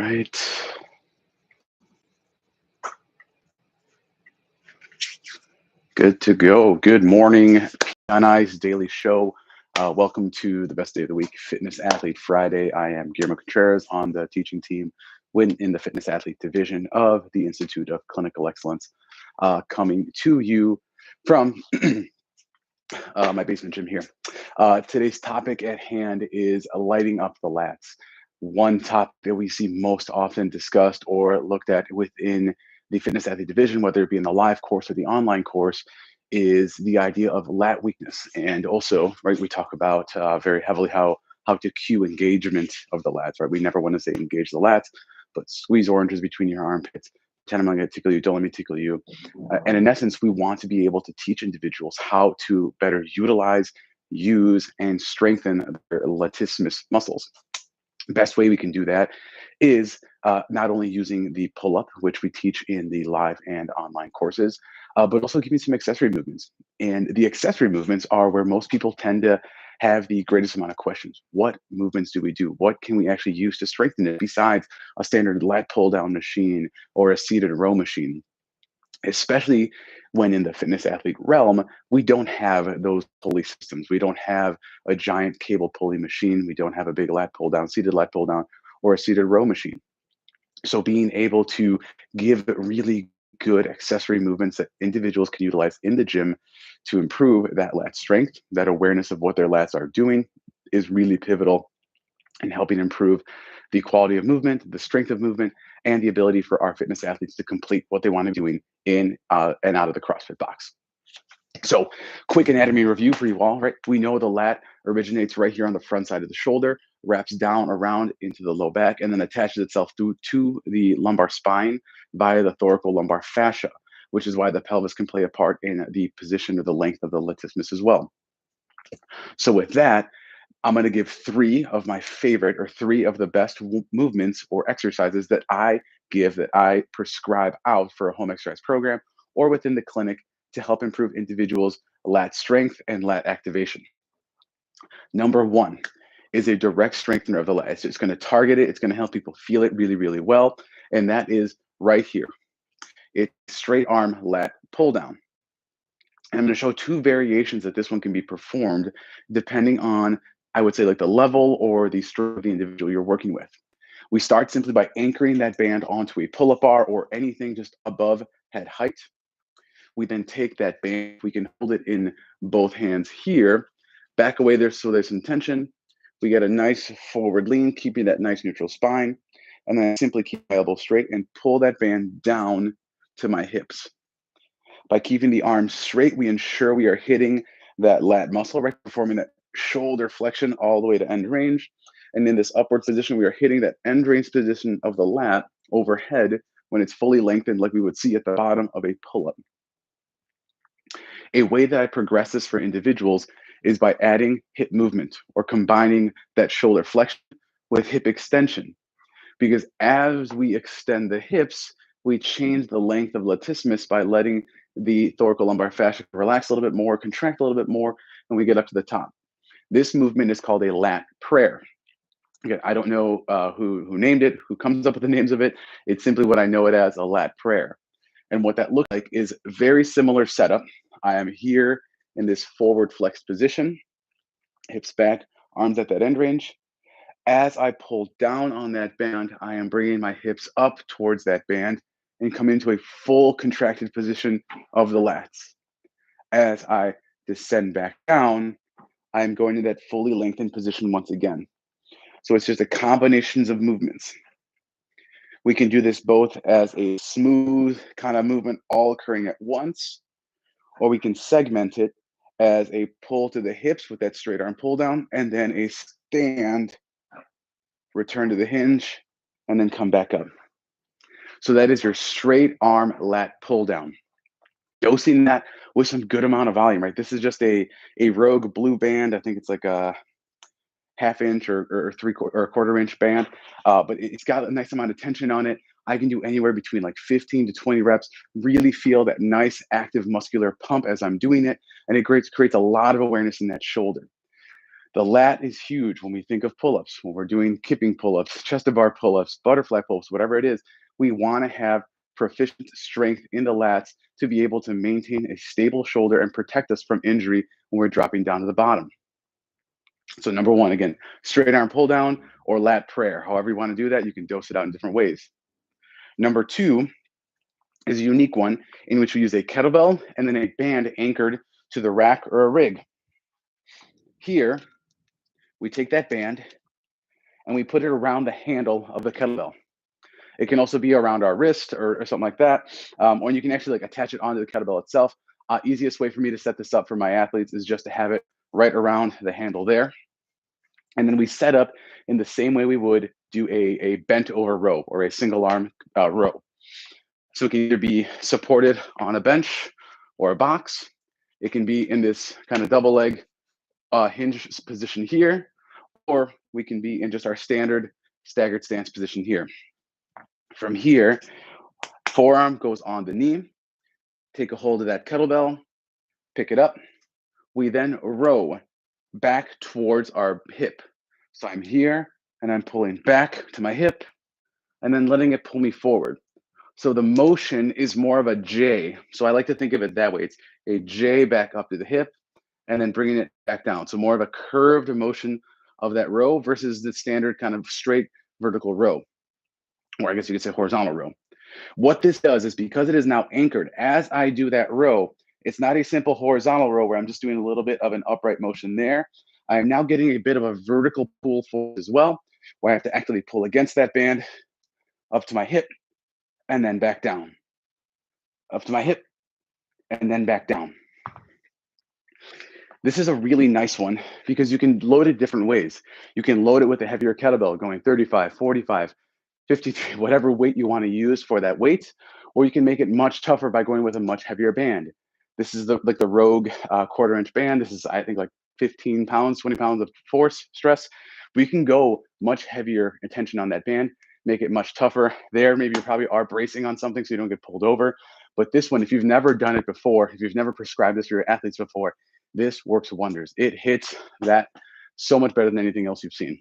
right. Good to go. Good morning, PNI's daily show. Welcome to the best day of the week, Fitness Athlete Friday. I am Guillermo Contreras on the teaching team in the Fitness Athlete division of the Institute of Clinical Excellence, coming to you from my basement gym here. Today's topic at hand is lighting up the lats. One topic that we see most often discussed or looked at within the fitness athlete division, whether it be in the live course or the online course, is the idea of lat weakness. And also, right, we talk about very heavily how to cue engagement of the lats, right? We never want to say engage the lats, but squeeze oranges between your armpits. Pretend I'm going to tickle you, don't let me tickle you. And in essence, we want to be able to teach individuals how to better utilize, use, and strengthen their latissimus muscles. The best way we can do that is not only using the pull-up, which we teach in the live and online courses, but also giving some accessory movements. And the accessory movements are where most people tend to have the greatest amount of questions. What movements do we do? What can we actually use to strengthen it besides a standard lat pull-down machine or a seated row machine? Especially when in the fitness athlete realm, we don't have those pulley systems. We don't have a giant cable pulley machine. We don't have a big lat pull down, seated lat pull down, or a seated row machine. So being able to give really good accessory movements that individuals can utilize in the gym to improve that lat strength, that awareness of what their lats are doing, is really pivotal in helping improve the quality of movement, the strength of movement, and the ability for our fitness athletes to complete what they want to be doing in and out of the CrossFit box. So, quick anatomy review for you all, right? We know the lat originates right here on the front side of the shoulder, wraps down around into the low back, and then attaches itself to the lumbar spine via the thoracolumbar fascia, which is why the pelvis can play a part in the position or the length of the latissimus as well. So, with that, I'm going to give three of my favorite or three of the best movements or exercises that I give, that I prescribe out for a home exercise program or within the clinic to help improve individuals' lat strength and lat activation. Number one is a direct strengthener of the lat. It's going to target it. It's going to help people feel it really, really well. And that is right here. It's straight arm lat pull down. And I'm going to show two variations that this one can be performed depending on, I would say, like the level or the strength of the individual you're working with. We start simply by anchoring that band onto a pull-up bar or anything just above head height. We then take that band, we can hold it in both hands here, back away there so there's some tension. We get a nice forward lean, keeping that nice neutral spine. And then I simply keep my elbow straight and pull that band down to my hips. By keeping the arms straight, we ensure we are hitting that lat muscle, right? Performing that shoulder flexion all the way to end range. And in this upward position, we are hitting that end range position of the lat overhead when it's fully lengthened, like we would see at the bottom of a pull-up. A way that I progress this for individuals is by adding hip movement or combining that shoulder flexion with hip extension. Because as we extend the hips, we change the length of latissimus by letting the thoracolumbar fascia relax a little bit more, contract a little bit more, and we get up to the top. This movement is called a lat prayer. Again, I don't know who named it, who comes up with the names of it. It's simply what I know it as, a lat prayer. And what that looks like is very similar setup. I am here in this forward flexed position, hips back, arms at that end range. As I pull down on that band, I am bringing my hips up towards that band and come into a full contracted position of the lats. As I descend back down, I am going to that fully lengthened position once again. So it's just a combinations of movements. We can do this both as a smooth kind of movement all occurring at once, or we can segment it as a pull to the hips with that straight arm pull down, and then a stand, return to the hinge, and then come back up. So that is your straight arm lat pull down. Dosing that with some good amount of volume, right? This is just a Rogue blue band. I think it's like a half inch or a quarter inch band, but it's got a nice amount of tension on it. I can do anywhere between like 15 to 20 reps, really feel that nice active muscular pump as I'm doing it. And it creates a lot of awareness in that shoulder. The lat is huge when we think of pull-ups, when we're doing kipping pull-ups, chest to bar pull-ups, butterfly pull-ups, whatever it is. We want to have proficient strength in the lats to be able to maintain a stable shoulder and protect us from injury when we're dropping down to the bottom. So number one, again, straight arm pull down or lat prayer. However you want to do that, you can dose it out in different ways. Number two is a unique one in which we use a kettlebell and then a band anchored to the rack or a rig. Here, we take that band and we put it around the handle of the kettlebell. It can also be around our wrist or something like that. Or you can actually like attach it onto the kettlebell itself. Easiest way for me to set this up for my athletes is just to have it right around the handle there. And then we set up in the same way we would do a bent over row or a single arm row. So it can either be supported on a bench or a box. It can be in this kind of double leg hinge position here, or we can be in just our standard staggered stance position here. From here, forearm goes on the knee, take a hold of that kettlebell, pick it up. We then row back towards our hip. So I'm here and I'm pulling back to my hip and then letting it pull me forward. So the motion is more of a J. So I like to think of it that way. It's a J back up to the hip and then bringing it back down. So more of a curved motion of that row versus the standard kind of straight vertical row, or I guess you could say horizontal row. What this does is because it is now anchored, as I do that row, it's not a simple horizontal row where I'm just doing a little bit of an upright motion there. I am now getting a bit of a vertical pull forward as well, where I have to actually pull against that band up to my hip and then back down, up to my hip and then back down. This is a really nice one because you can load it different ways. You can load it with a heavier kettlebell going 35, 45, 53, whatever weight you want to use for that weight, or you can make it much tougher by going with a much heavier band. This is like the Rogue quarter-inch band. This is, I think, like 15 pounds, 20 pounds of force stress. We can go much heavier tension on that band, make it much tougher. There, maybe you probably are bracing on something so you don't get pulled over. But this one, if you've never done it before, if you've never prescribed this for your athletes before, this works wonders. It hits that so much better than anything else you've seen.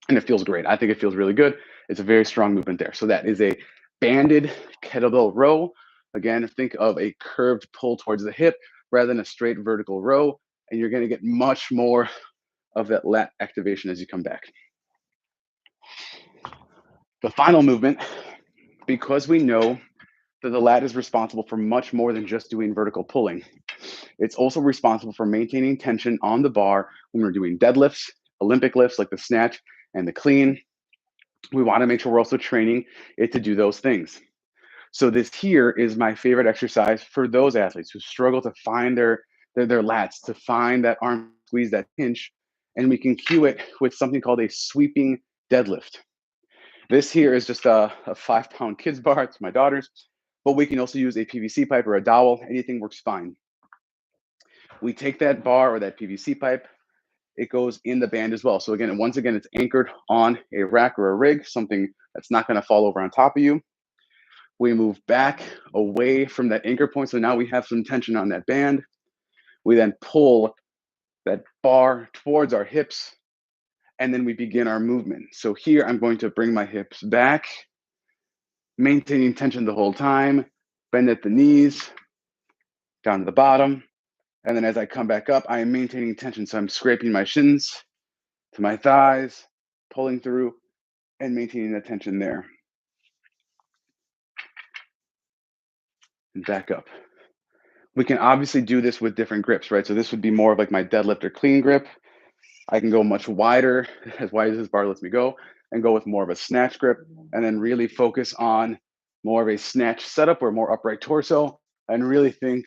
And it feels great. I think it feels really good. It's a very strong movement there. So that is a banded kettlebell row. Again, think of a curved pull towards the hip rather than a straight vertical row. And you're going to get much more of that lat activation as you come back. The final movement, because we know that the lat is responsible for much more than just doing vertical pulling. It's also responsible for maintaining tension on the bar when we're doing deadlifts, Olympic lifts like the snatch and the clean. We want to make sure we're also training it to do those things. So this here is my favorite exercise for those athletes who struggle to find their lats, to find that arm squeeze, that pinch, and we can cue it with something called a sweeping deadlift. This here is just a 5-pound kids bar. It's my daughter's, but we can also use a PVC pipe or a dowel. Anything works fine. We take that bar or that PVC pipe, it goes in the band as well. So again, once again, it's anchored on a rack or a rig, something that's not going to fall over on top of you. We move back away from that anchor point. So now we have some tension on that band. We then pull that bar towards our hips, and then we begin our movement. So here I'm going to bring my hips back, maintaining tension the whole time, bend at the knees, down to the bottom. And then as I come back up, I am maintaining tension. So I'm scraping my shins to my thighs, pulling through and maintaining the tension there. And back up. We can obviously do this with different grips, right? So this would be more of like my deadlift or clean grip. I can go much wider, as wide as this bar lets me go, and go with more of a snatch grip, and then really focus on more of a snatch setup or more upright torso, and really think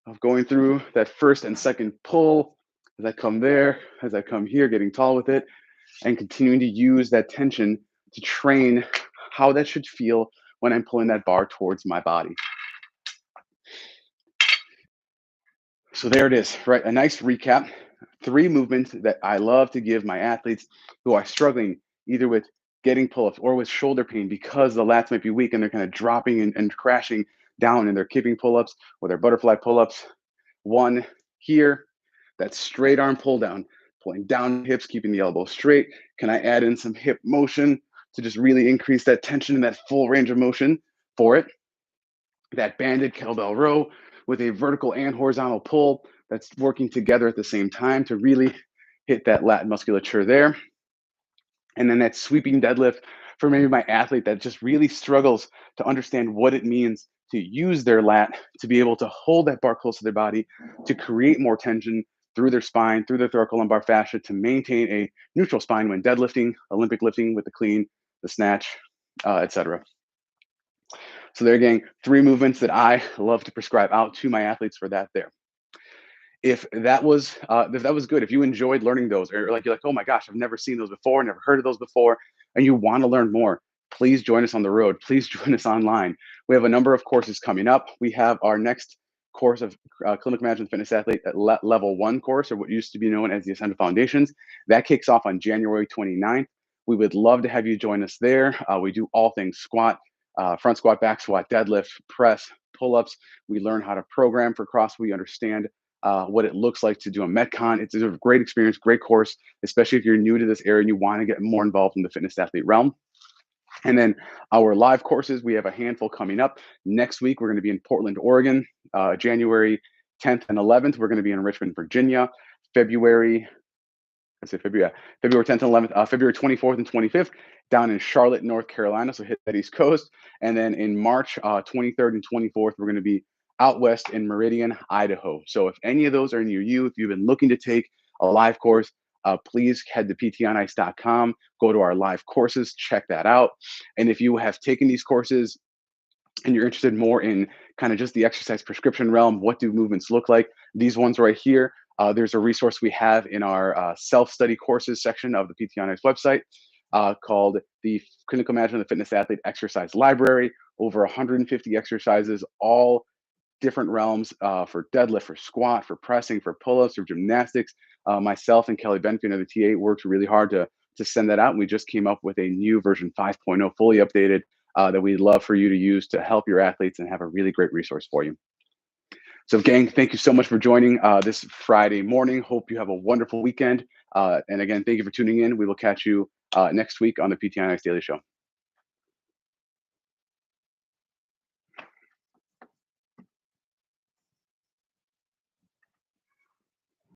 of going through that first and second pull as I come there, as I come here, getting tall with it, and continuing to use that tension to train how that should feel when I'm pulling that bar towards my body. So there it is, right? A nice recap. 3 movements that I love to give my athletes who are struggling either with getting pull-ups or with shoulder pain because the lats might be weak and they're kind of dropping and crashing down in their kipping pull-ups or their butterfly pull-ups. 1 here, that straight arm pull down, pulling down hips, keeping the elbow straight. Can I add in some hip motion to just really increase that tension and that full range of motion for it? That banded kettlebell row with a vertical and horizontal pull that's working together at the same time to really hit that lat musculature there. And then that sweeping deadlift for maybe my athlete that just really struggles to understand what it means to use their lat to be able to hold that bar close to their body, to create more tension through their spine, through their thoracolumbar fascia, to maintain a neutral spine when deadlifting, Olympic lifting with the clean, the snatch, etc. So there again, 3 movements that I love to prescribe out to my athletes for that there. If that was good, if you enjoyed learning those, or like you're like, oh my gosh, I've never seen those before, never heard of those before, and you want to learn more, please join us on the road. Please join us online. We have a number of courses coming up. We have our next course of clinical management fitness athlete at level 1 course, or what used to be known as the Ascended Foundations. That kicks off on January 29th. We would love to have you join us there. We do all things squat, front squat, back squat, deadlift, press, pull-ups. We learn how to program for CrossFit. We understand what it looks like to do a Metcon. It's a great experience, great course, especially if you're new to this area and you want to get more involved in the fitness athlete realm. And then our live courses, we have a handful coming up. Next week, we're going to be in Portland, Oregon. January 10th and 11th, we're going to be in Richmond, Virginia. February 10th and 11th, February 24th and 25th down in Charlotte, North Carolina. So hit that East Coast. And then in March 23rd and 24th, we're going to be out west in Meridian, Idaho. So if any of those are near you, if you've been looking to take a live course, please head to ptonice.com, go to our live courses, check that out. And if you have taken these courses and you're interested more in kind of just the exercise prescription realm, what do movements look like? These ones right here, there's a resource we have in our self-study courses section of the PT On Ice website called the Clinical Management of the Fitness Athlete Exercise Library. Over 150 exercises, all different realms for deadlift, for squat, for pressing, for pull-ups, for gymnastics. Myself and Kelly Benfield, another TA, worked really hard to send that out. And we just came up with a new version 5.0, fully updated, that we'd love for you to use to help your athletes and have a really great resource for you. So gang, thank you so much for joining this Friday morning. Hope you have a wonderful weekend. And again, thank you for tuning in. We will catch you next week on the PT On Ice Daily Show.